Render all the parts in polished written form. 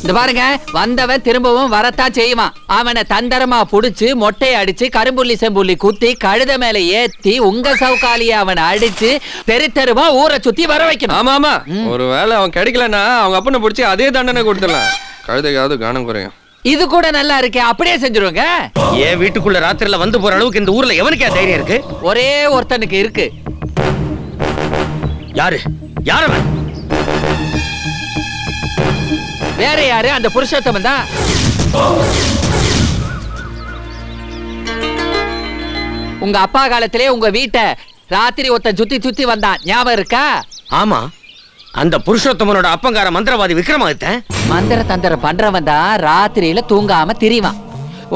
இந்த பாருங்க, வந்தவன் திரும்பவும் வரத்தான் செய்வான். அவனை தந்தரமா புடிச்சு மொட்டையை அடிச்சு கரும்புள்ளி செம்புள்ளி குத்தி கழுத மேல ஏத்தி உங்க சவுக்காலிய அவனை அடிச்சு தெருத்தருவா ஊரை சுத்தி வர வைக்கணும். ஆமா ஆமா, ஒருவேளை அவன் கிடைக்கலன்னா அவங்க அப்பனை பிடிச்சி அதே தண்டனை கொடுத்துடலாம். கழுதைக்காவது கவனம் குறையும். இது கூட நல்லா இருக்கே, அப்படியே செஞ்சிருவாங்க. ஏன் வீட்டுக்குள்ள ராத்திரில வந்து போற அளவுக்கு இந்த ஊர்ல எவனுக்கே தைரியம் இருக்கு? ஒரே ஒருத்தனுக்கு இருக்கு. யாரு? யாரவன்? வேற யாரு? அந்த புருஷோத்தமன் தான். உங்க அப்பா காலத்திலே உங்க வீட்டை ராத்திரி ஒருத்தன் சுத்தி சுத்தி வந்தான், ஞாபகம் இருக்கா? ஆமா, அந்த புருஷோத்தமனோட அப்பங்கார மந்திரவாதி விக்ரமாதித்தன். மந்திர தந்திரம் பண்றவன் தான் ராத்திரியில தூங்காம திரிவான்.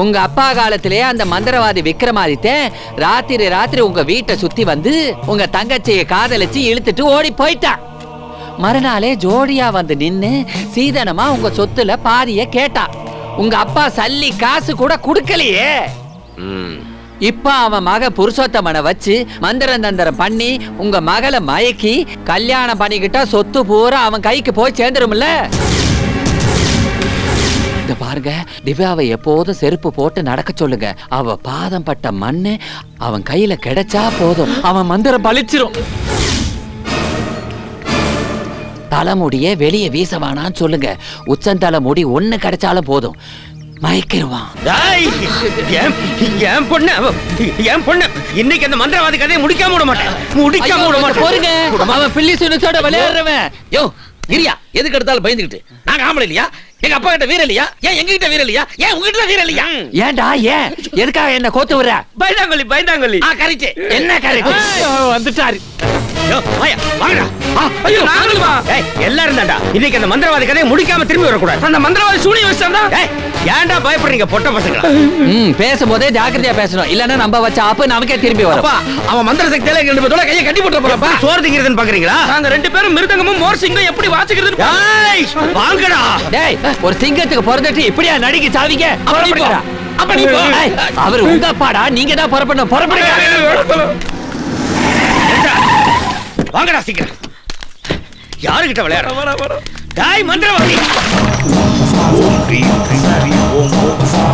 உங்க அப்பா காலத்திலே அந்த மந்திரவாதி விக்ரமாதித்தன் ராத்திரி உங்க வீட்டை சுத்தி வந்து உங்க தங்கச்சியை காதலிச்சு இழுத்துட்டு ஓடி போயிட்டான். மறுநாளே ஜோடியா வந்து நின்னு சீதனமா உங்க சொத்துல பாதிய கேட்டா. உங்க அப்பா சல்லி காசு கூட குடுக்கலையே. இப்ப அவன் மக புருஷோத்தமனை வச்சு மந்திரம் தந்திரம் பண்ணி உங்க மகளை மயக்கி கல்யாணம் பண்ணிக்கிட்டா சொத்து பூரா அவன் கைக்கு போய் சேர்ந்துரும்ல. இந்த பாருங்க, திவ்யாவை எப்போதும் செருப்பு போட்டு நடக்க சொல்லுங்க. அவ பாதம் பட்ட மண்ணு அவன் கையில கிடைச்சா போதும், அவன் மந்திரம் பழிச்சிரும். தலைமுடிய வெளியே வீசவானான்னு சொல்லுங்க. உச்சந்தலை முடி ஒண்ணு கிடைச்சாலும் போதும், மயக்கிடுவான். என் பொண்ணு இன்னைக்கு அந்த மந்திரவாதி கதையை முடிக்காம விட மாட்டேன். போருங்க, அவன் பில்லி சுனிச்சோட விளையாடுறவன். யோ கிரியா, எதுக்கு எடுத்தாலும் பயந்துகிட்டு? நாங்க ஆம்பளை இல்லையா? எங்க அப்பா கிட்ட வீர இல்லையா? ஏன் எங்க கிட்ட வீர இல்லையா? ஏன் உங்ககிட்ட வீர இல்லையா? ஏன்டா ஏன் எதுக்காக என்ன கோத்து விடுற? பயந்தாங்கொல்லி. கரெக்ட். என்ன கரெக்ட்? வந்துட்டாரு. எல்லாரும் தாண்டா இன்னைக்கு அந்த மந்திரவாதி கதையை முடிக்காம திரும்பி வரக்கூடாது. அந்த மந்திரவாதி சூனிய வச்சான்டா. ஏன்டா பயப்படுறீங்க பொட்ட பசங்க? பேசும்போதே ஜாக்கிரதையா பேசணும், இல்லன்னா நம்ம வச்ச ஆப்பு நமக்கே திரும்பி வரும். அவன் மந்திர சக்தியில எங்க ரெண்டு பேரோட கையை கட்டி போட்டு போறப்பா. சோறு திங்கிறதுன்னு பாக்குறீங்களா? நாங்க ரெண்டு பேரும் மிருதங்கமும் மோர் சிங்கம் எப்படி வாசிக்கிறதுன்னு வாங்கடா. டேய், ஒரு சிங்கத்துக்கு பிறந்துட்டு இப்படியா நடிக்க சாவிங்க? அப்ப நீ போ. அவர் உங்க அப்பாடா, நீங்க தான் புறப்படணும். புறப்படுங்க. வாங்கடா சீக்கிரம். யாருகிட்ட விளையாட? டாய் மந்திரவாதி,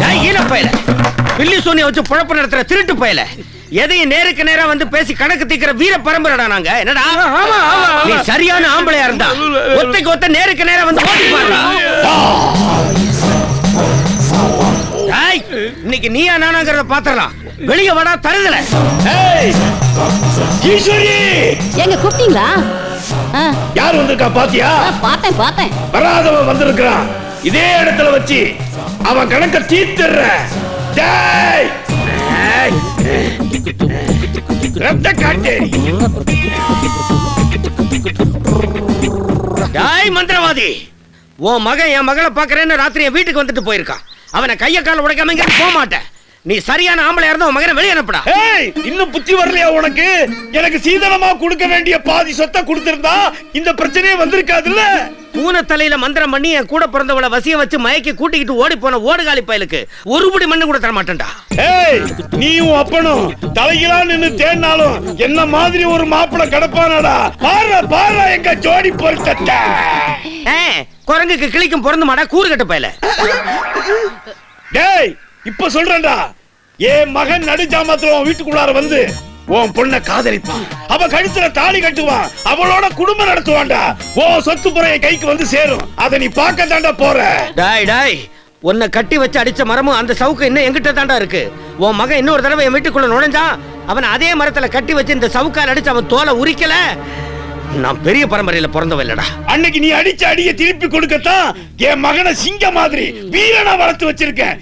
டாய் ஈன பயல, பில்லி சோனியை வச்சு குழப்பம் நடத்துற திருட்டு பயல, எதையும் நேருக்கு நேரா வந்து பேசி கணக்கு தீக்கிற வீர பரம்பரைடா நாங்க. என்னடா நீ சரியான ஆம்பளையா இருந்தா ஒத்தைக்கு ஒத்த நேருக்கு நேரா வந்து ஓடி பாருடா. டாய் இன்னைக்கு நீயா நானாங்கறத பாத்துறலாம். வெளிய வாடா தருதல. ஈஸ்வரி, எங்க கூப்பிட்டீங்களா? யார் வந்திருக்கா பாத்தியா? பார்த்தேன். வராதவன் வந்திருக்கான். இதே இடத்துல வச்சு அவன் கணக்க தீர்த்துற. டேய் ரத்த காட்டேரி. டாய் மந்திரவாதி, உன் மகன் என் மகளை பாக்குறேன்னு ராத்திரி வீட்டுக்கு வந்துட்டு போயிருக்கான். அவனை கைய கால உடைக்காம இங்க போக மாட்டேன். நீ சரியான ஆம்பளையா இருந்தா உன் மகனை வெளியே அனுப்புடா. ஏய், இன்னும் புத்தி வரலையா உனக்கு? எனக்கு சீதனமா கொடுக்க வேண்டிய பாதி சொத்தை கொடுத்திருந்தா இந்த பிரச்சனையே வந்திருக்காதுல்ல. பூனை தலையில மந்திரம் பண்ணி என் கூட பிறந்தவளை வசிய வச்சு மயக்கி கூட்டிக்கிட்டு ஓடி போன ஓடுகாலி பயலுக்கு ஒரு படி மண்ணு கூட தர மாட்டேன்டா. ஏய், நீயும் அப்பனும் தலையிலா நின்னு தேடினாலும் என்ன மாதிரி ஒரு மாப்பிளை கிடப்பானடா. பாரு எங்க ஜோடி பொருத்தட்ட. குரங்குக்கு கிளிக்கும் பிறந்து மாடா கூறு கட்ட பயல. டேய் இப்ப சொல்றேன்டா, என் மகன் நடுஜாமத்துல வீட்டுக்குள்ளார வந்து உன் பொண்ண காதலிப்பான். அவ கழுத்துல தாலி கட்டுவான். அவளோட குடும்பம் நடத்துவான்டா. உன் சொத்து புறைய கைக்கு வந்து சேரும். அதை நீ பார்க்க தாண்டா போற. டாய் உன்னை கட்டி வச்சு அடிச்ச மரமும் அந்த சவுக்கு இன்னும் எங்கிட்ட தாண்டா இருக்கு. உன் மகன் இன்னொரு தடவை என் வீட்டுக்குள்ள நுழைஞ்சான், அவன் அதே மரத்துல கட்டி வச்சு இந்த சவுக்கால் அடிச்சு அவன் தோலை உரிக்கல. நான் பெரிய பரம்பரையில பிறந்தவ இல்லடா. அன்னைக்கு நீ அடிச்ச அடிய திருப்பி கொடுக்கத்தான் என் மகனை சிங்க மாதிரி வீரனா வளர்த்து வச்சிருக்கேன்.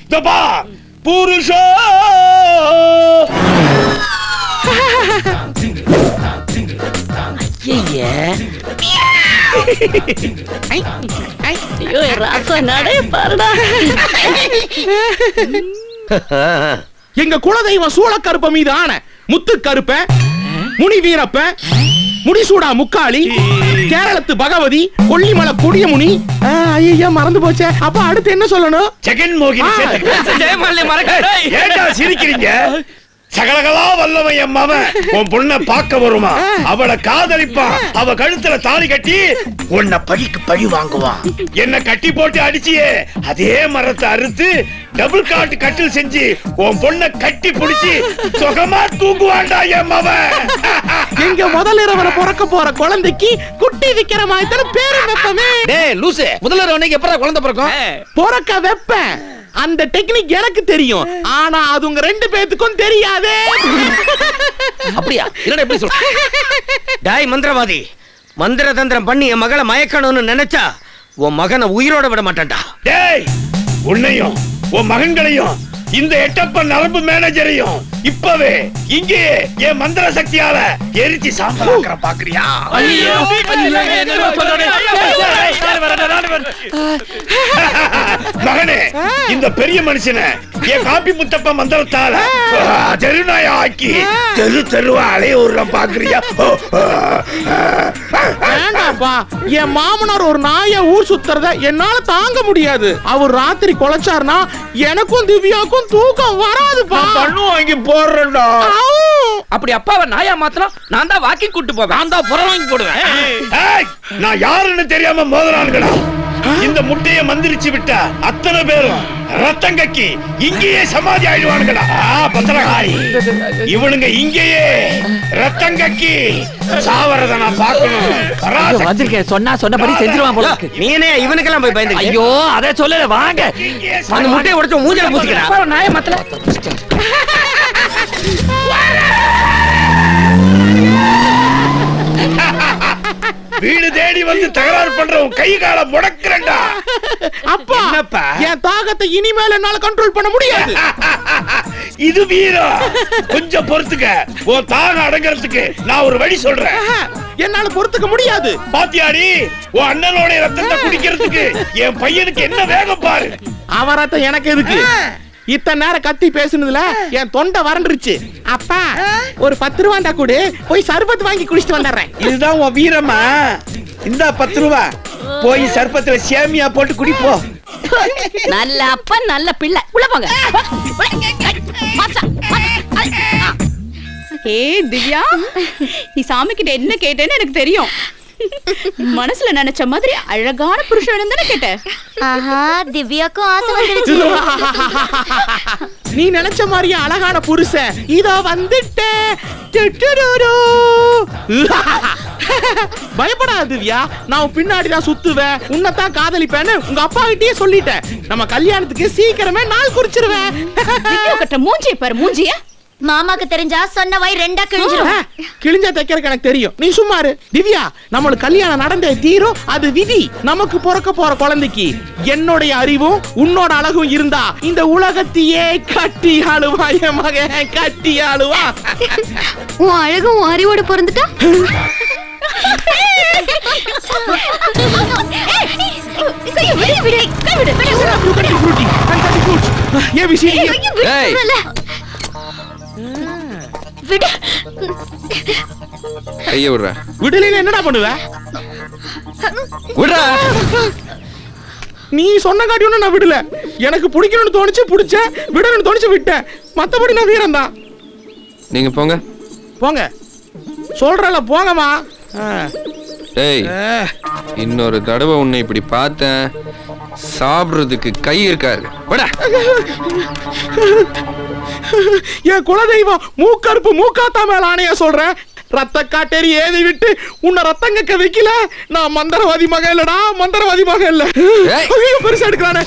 புருஷோ எங்க குலதெய்வம் சூளக்கருப்ப மீது ஆன முத்து கருப்ப, முனி வீரப்ப, முடிசூடா முக்காளி, கேரளத்து பகவதி, கொல்லிமலை கொடியமுனி. ஐயா மறந்து போச்சே. அப்ப அடுத்து என்ன சொல்லணும்? ஜெகன்மோகினி. ஏண்டா சிரிக்கிறீங்க? சகலகலா வல்லவன் என் மவன் உன் பொண்ண பார்க்க வருமா, அவளை காதலிப்பான், அவ கழுத்துல தாலி கட்டி உன்னை பழிக்கு பழி வாங்குவான். என்ன கட்டி போட்டு அடிச்சியே அதே மரத்தை அறுத்து டபுள் காட்டு கட்டில் செஞ்சு உன் பொண்ண கட்டி பிடிச்சி சுகமா தூங்குவான்டா என் மவன். எங்க முதல் இரவரை பிறக்க போற குழந்தைக்கு குட்டி விக்கிற மாதிரி பேரு வைப்பமே. டேய் லூசு, முதல்ல ரவுண்டுக்கு எப்பறா குழந்தை பிறக்கும்? பிறக்க வைப்பேன். அந்த டெக்னிக் எனக்கு தெரியும், ஆனா அது உங்க ரெண்டு பேத்துக்கும் தெரியாதே. அப்படியா? இல்லடா எப்படி சொல்ற? டேய் மந்திரவாதி, மந்திர தந்திரம் பண்ணி என் மகளை மயக்கணும்னு நினைச்சா உன் மகனை உயிரோட விட மாட்டான்டா. டேய், உன்னையும் உன் மகன்களையும் இந்த எட்டப்ப நரம்பு மேனேஜரையும் இப்பவே இங்கே என் மந்திர சக்தியால எரிச்சு சாம்பலாக்குற பாக்குறியா? மகனே, இந்த பெரிய மனுஷனை என் காப்பி முத்தப்ப மந்திரத்தால தெருநாய ஆக்கி தெரு தெருவா அலைய விடுற பாக்குறியா? வேண்டாப்பா, என் மாமனார் ஒரு நாய ஊர் சுத்துறத என்னால தாங்க முடியாது. அவர் ராத்திரி கொலைச்சாருனா எனக்கும் திவ்யாக்கும் தூக்கம் வராதுப்பா. பண்ணு வாங்கி போடுறேன்டா. அப்படி அப்பாவை நாயா மாத்தலாம், நான் தான் வாக்கிங் கூட்டு போவேன், நான் தான் புறம் வாங்கி போடுவேன். நான் யாருன்னு தெரியாம மோதறானுங்களா? இந்த முட்டைய மந்திரிச்சு விட்டா அத்தனை பேரும் ரத்தம் கக்கி இங்கேயே சமாதி ஆயிடுவானுங்களா? பத்திரகாரி, இவனுங்க இங்கேயே ரத்தம் கக்கி சாவறத நான் பார்க்கணும். வந்திருக்கேன், சொன்னா சொன்னபடி செஞ்சிருவான் போல இருக்கு. நீனே இவனுக்கெல்லாம் போய் பயந்து? ஐயோ, அத சொல்லல, வாங்க. அந்த முட்டையை உடைச்சு மூஞ்சில பூசிக்கிறேன். நாய மாத்தல. வீடு தேடி வந்து தகராறு பண்ற உன் கை கால முடக்குறேன்டா. அப்பா, என் தாகத்தை இனிமேல் என்னால கண்ட்ரோல் பண்ண முடியாது. இது வீரம். கொஞ்சம் பொறுத்துக்க, உன் தாகம் அடங்கறதுக்கு நான் ஒரு வழி சொல்றேன். என்னால பொறுத்துக்க முடியாது. பாத்தியாடி, உன் அண்ணனோட ரத்தத்தை குடிக்கிறதுக்கு என் பையனுக்கு என்ன வேகம் பாரு. அவன் ரத்தம் எனக்கு எதுக்கு? இத்தனை நேரம் கத்தி பேசுனதுல என் தொண்டை வறண்டுருச்சு. அப்பா, ஒரு 10 ரூபாண்டா கூடு, போய் சர்பத் வாங்கி குடிச்சிட்டு வந்துடுறேன். இதுதான் உன் வீரமா? இந்த 10 ரூபா போய் சர்பத்துல சேமியா போட்டு குடிப்போ. நல்ல அப்பா, நல்ல பிள்ளை. உள்ள போங்க. ஏ திவ்யா, நீ சாமி கிட்ட என்ன கேட்டேன்னு எனக்கு தெரியும். மனசுல நினைச்ச மாதிரி அழகான புருஷன் தானே கேட்ட. ஆஹா, திவ்யாக்கும் ஆசை வந்துருச்சு. நீ நினைச்ச மாதிரியே அழகான புருஷன் இதோ வந்துட்டேன். பயப்படாத திவ்யா, நான் பின்னாடிதான் சுத்துவேன், உன்னைத்தான் காதலிப்பேன்னு உங்க அப்பா கிட்டயே சொல்லிட்டேன். நம்ம கல்யாணத்துக்கு சீக்கிரமே நாள் குறிச்சிருவேன். மூஞ்சிய பாரு, மூஞ்சிய. மாமாக்கு தெரிஞ்சா சொன்ன வாய் ரெண்டா கிழிஞ்சிரும். கிழிஞ்ச தைக்கிறதுக்கு எனக்கு தெரியும், நீ சும்மா இரு. திவ்யா, நம்மளுக்கு கல்யாணம் நடந்தே தீரும், அது விதி. நமக்கு பிறக்க போற குழந்தைக்கு என்னுடைய அறிவும் உன்னோட அழகும் இருந்தா இந்த உலகத்தையே கட்டி ஆளுவா என் மகன், கட்டி ஆளுவா. உன் அழகும் உன் அறிவோட பிறந்துட்டா கைய விடுற. விடலையில என்னடா பண்ணுவ? விடுறா. நீ சொன்ன காட்டி ஒண்ணு நான் விடல. எனக்கு பிடிக்கணும்னு தோணுச்சு, பிடிச்சேன். விடணும்னு தோணுச்சு, விட்டேன். மத்தபடி நான் வீரம் தான். நீங்க போங்க. போங்க சொல்றல, போங்கம்மா. டேய், இன்னொரு தடவை உன்னை இப்படி பார்த்தேன், சாப்பிடுறதுக்கு கை இருக்காது. என் குலதெய்வம் மூக்கறுப்பு மூக்காத்தா மேல ஆணையா சொல்றேன். ரத்த காட்டேரி ஏதி விட்டு உன்னை ரத்தங்கக்க வைக்கல. நான் மந்திரவாதி மகன் இல்லடா, மந்திரவாதி மகன் இல்ல. பெருசா எடுக்கிறானே.